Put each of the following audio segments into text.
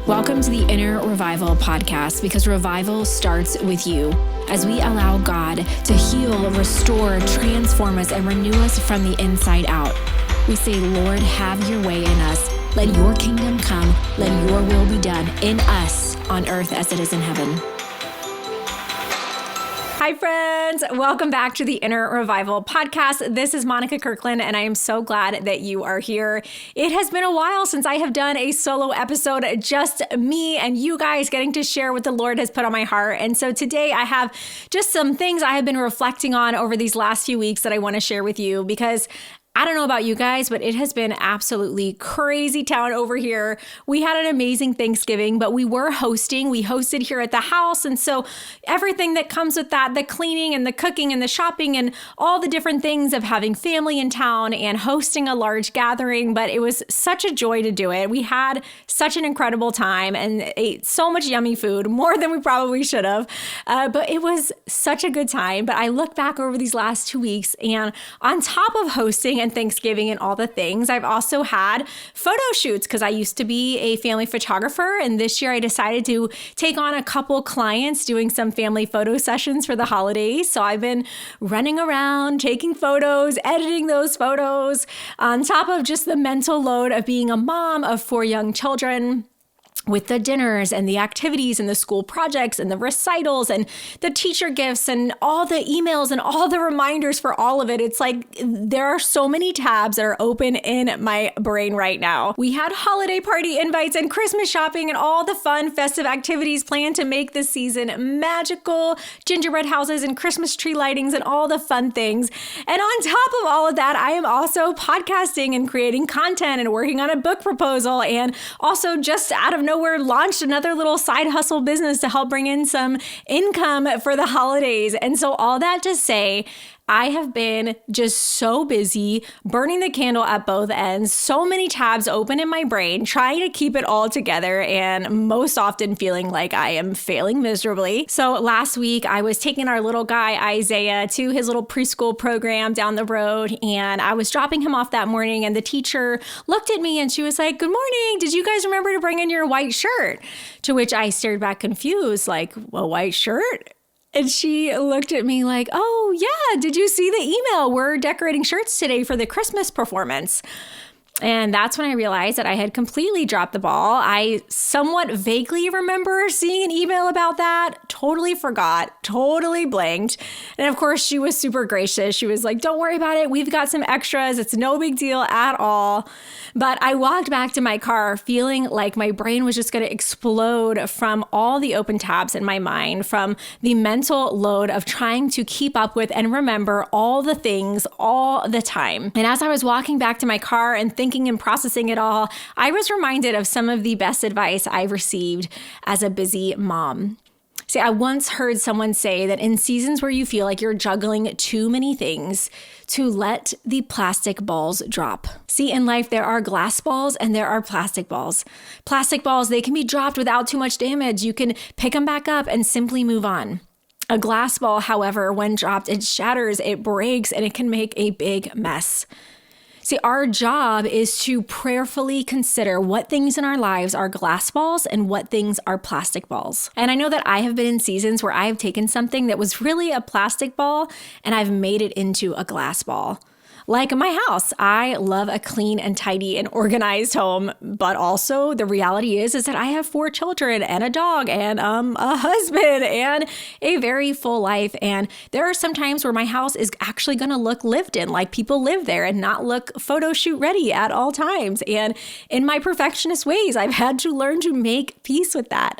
Welcome to the Inner Revival podcast, because revival starts with you. As we allow God to heal, restore, transform us, and renew us from the inside out. We say, Lord, have your way in us. Let your kingdom come. Let your will be done in us on earth as it is in heaven. Hi, friends. Welcome back to the Inner Revival podcast. This is Monika Kirkland, and I am so glad that you are here. It has been a while since I have done a solo episode, just me and you guys getting to share what the Lord has put on my heart. And so today I have just some things I have been reflecting on over these last few weeks that I want to share with you, because I don't know about you guys, but it has been absolutely crazy town over here. We had an amazing Thanksgiving, but we were hosting. We hosted here at the house. And so everything that comes with that, the cleaning and the cooking and the shopping and all the different things of having family in town and hosting a large gathering. But it was such a joy to do it. We had such an incredible time and ate so much yummy food, more than we probably should have. But it was such a good time. But I look back over these last 2 weeks, and on top of hosting and Thanksgiving and all the things, I've also had photo shoots, because I used to be a family photographer, and this year I decided to take on a couple clients doing some family photo sessions for the holidays. So I've been running around, taking photos, editing those photos, on top of just the mental load of being a mom of 4 young children, with the dinners and the activities and the school projects and the recitals and the teacher gifts and all the emails and all the reminders for all of it. It's like there are so many tabs that are open in my brain right now. We had holiday party invites and Christmas shopping and all the fun festive activities planned to make this season magical, gingerbread houses and Christmas tree lightings and all the fun things. And on top of all of that, I am also podcasting and creating content and working on a book proposal, and also just out of nowhere launched another little side hustle business to help bring in some income for the holidays. And so all that to say, I have been just so busy, burning the candle at both ends, so many tabs open in my brain, trying to keep it all together, and most often feeling like I am failing miserably. So last week, I was taking our little guy, Isaiah, to his little preschool program down the road, and I was dropping him off that morning, and the teacher looked at me and she was like, "Good morning. Did you guys remember to bring in your white shirt?" To which I stared back confused, like, "A white shirt?" And she looked at me like, "Oh, yeah, did you see the email? We're decorating shirts today for the Christmas performance." And that's when I realized that I had completely dropped the ball. I somewhat vaguely remember seeing an email about that, totally forgot, totally blanked. And of course, she was super gracious. She was like, "Don't worry about it. We've got some extras. It's no big deal at all." But I walked back to my car feeling like my brain was just going to explode from all the open tabs in my mind, from the mental load of trying to keep up with and remember all the things all the time. And as I was walking back to my car and thinking and processing it all, I was reminded of some of the best advice I've received as a busy mom. See, I once heard someone say that in seasons where you feel like you're juggling too many things, to let the plastic balls drop. See, in life, there are glass balls and there are plastic balls. Plastic balls, they can be dropped without too much damage. You can pick them back up and simply move on. A glass ball, however, when dropped, it shatters, it breaks, and it can make a big mess. See, our job is to prayerfully consider what things in our lives are glass balls and what things are plastic balls. And I know that I have been in seasons where I have taken something that was really a plastic ball and I've made it into a glass ball. Like my house, I love a clean and tidy and organized home, but also the reality is that I have 4 children and a dog and a husband and a very full life. And there are some times where my house is actually going to look lived in, like people live there, and not look photo shoot ready at all times. And in my perfectionist ways, I've had to learn to make peace with that.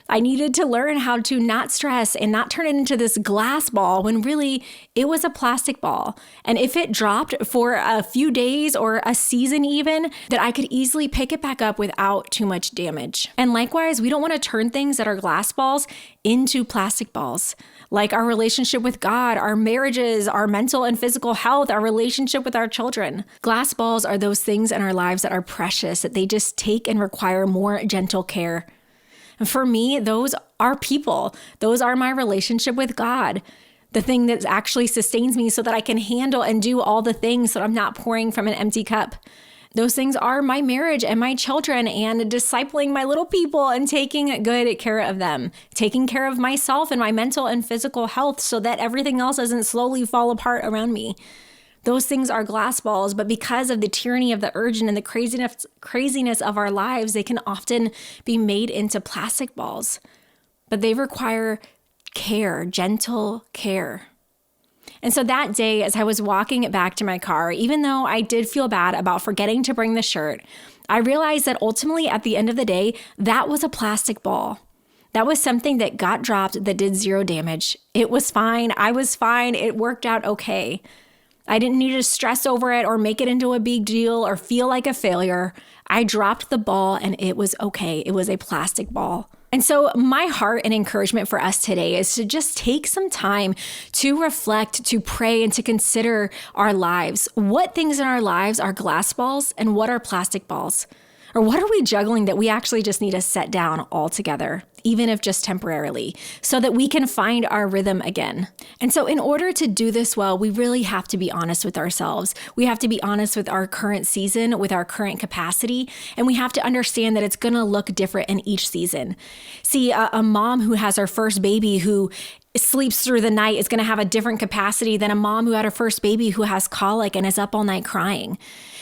I needed to learn how to not stress and not turn it into this glass ball when really it was a plastic ball. And if it dropped for a few days or a season even, that I could easily pick it back up without too much damage. And likewise, we don't want to turn things that are glass balls into plastic balls. Like our relationship with God, our marriages, our mental and physical health, our relationship with our children. Glass balls are those things in our lives that are precious, that they just take and require more gentle care. And for me, those are people. Those are my relationship with God. The thing that actually sustains me so that I can handle and do all the things so I'm not pouring from an empty cup. Those things are my marriage and my children and discipling my little people and taking good care of them, taking care of myself and my mental and physical health so that everything else doesn't slowly fall apart around me. Those things are glass balls, but because of the tyranny of the urgent and the craziness of our lives, they can often be made into plastic balls. But they require care, gentle care. And so that day, as I was walking back to my car, even though I did feel bad about forgetting to bring the shirt, I realized that ultimately at the end of the day, that was a plastic ball. That was something that got dropped that did zero damage. It was fine. I was fine. It worked out okay. I didn't need to stress over it or make it into a big deal or feel like a failure. I dropped the ball and it was okay. It was a plastic ball. And so my heart and encouragement for us today is to just take some time to reflect, to pray, and to consider our lives. What things in our lives are glass balls and what are plastic balls? Or what are we juggling that we actually just need to set down altogether, even if just temporarily, so that we can find our rhythm again? And so in order to do this well, we really have to be honest with ourselves. We have to be honest with our current season, with our current capacity, and we have to understand that it's going to look different in each season. See, a mom who has her first baby who sleeps through the night is going to have a different capacity than a mom who had her first baby who has colic and is up all night crying.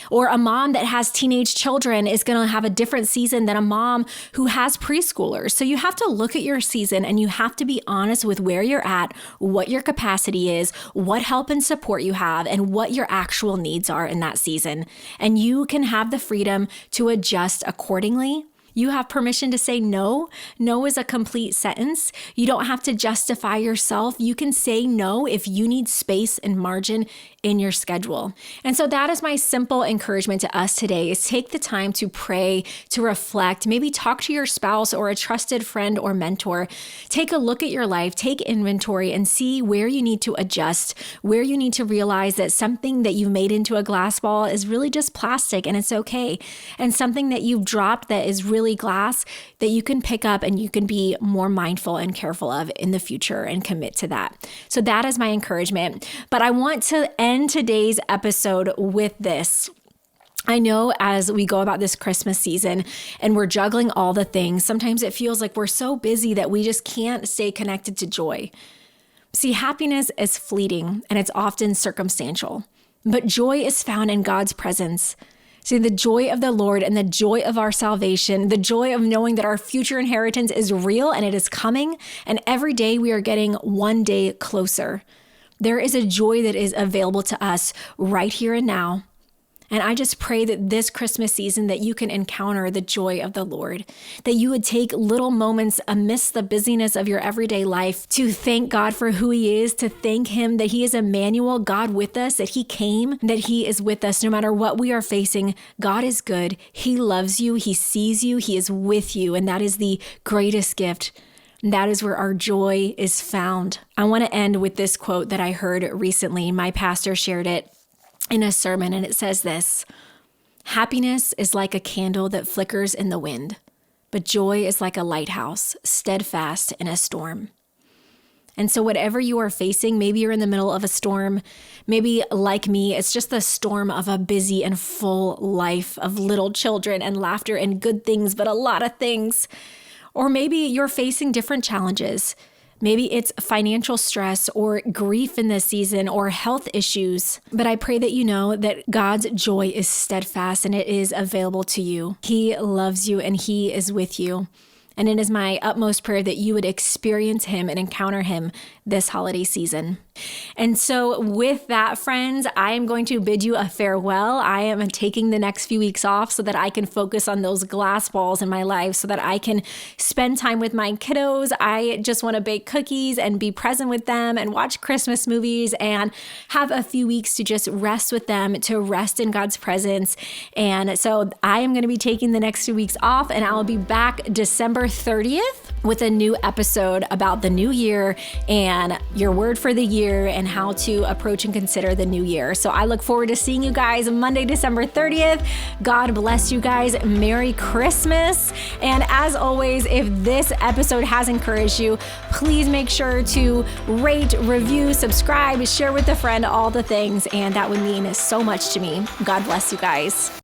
Or a mom that has teenage children is going to have a different season than a mom who has preschoolers. So you have to look at your season and you have to be honest with where you're at, what your capacity is, what help and support you have, and what your actual needs are in that season. And you can have the freedom to adjust accordingly. You have permission to say no. No is a complete sentence. You don't have to justify yourself. You can say no if you need space and margin in your schedule. And so that is my simple encouragement to us today, is take the time to pray, to reflect, maybe talk to your spouse or a trusted friend or mentor. Take a look at your life, take inventory and see where you need to adjust, where you need to realize that something that you've made into a glass ball is really just plastic and it's okay. And something that you've dropped that is really glass that you can pick up and you can be more mindful and careful of in the future and commit to that. So that is my encouragement. But I want to end today's episode with this. I know as we go about this Christmas season and we're juggling all the things, sometimes it feels like we're so busy that we just can't stay connected to joy. See, happiness is fleeting and it's often circumstantial, but joy is found in God's presence. See, the joy of the Lord and the joy of our salvation, the joy of knowing that our future inheritance is real and it is coming, and every day we are getting one day closer. There is a joy that is available to us right here and now. And I just pray that this Christmas season that you can encounter the joy of the Lord, that you would take little moments amidst the busyness of your everyday life to thank God for who He is, to thank Him that He is Emmanuel, God with us, that He came, that He is with us no matter what we are facing. God is good. He loves you. He sees you. He is with you. And that is the greatest gift. That is where our joy is found. I want to end with this quote that I heard recently. My pastor shared it in a sermon, and it says this: happiness is like a candle that flickers in the wind, but joy is like a lighthouse, steadfast in a storm. And so whatever you are facing, maybe you're in the middle of a storm, maybe like me, it's just the storm of a busy and full life of little children and laughter and good things, but a lot of things. Or maybe you're facing different challenges. Maybe it's financial stress or grief in this season or health issues. But I pray that you know that God's joy is steadfast and it is available to you. He loves you and He is with you. And it is my utmost prayer that you would experience Him and encounter Him this holiday season. And so with that, friends, I am going to bid you a farewell. I am taking the next few weeks off so that I can focus on those glass balls in my life, so that I can spend time with my kiddos. I just want to bake cookies and be present with them and watch Christmas movies and have a few weeks to just rest with them, to rest in God's presence. And so I am going to be taking the next 2 weeks off, and I'll be back December 30th with a new episode about the new year and your word for the year and how to approach and consider the new year. So I look forward to seeing you guys Monday, December 30th. God bless you guys. Merry Christmas. And as always, if this episode has encouraged you, please make sure to rate, review, subscribe, share with a friend, all the things. And that would mean so much to me. God bless you guys.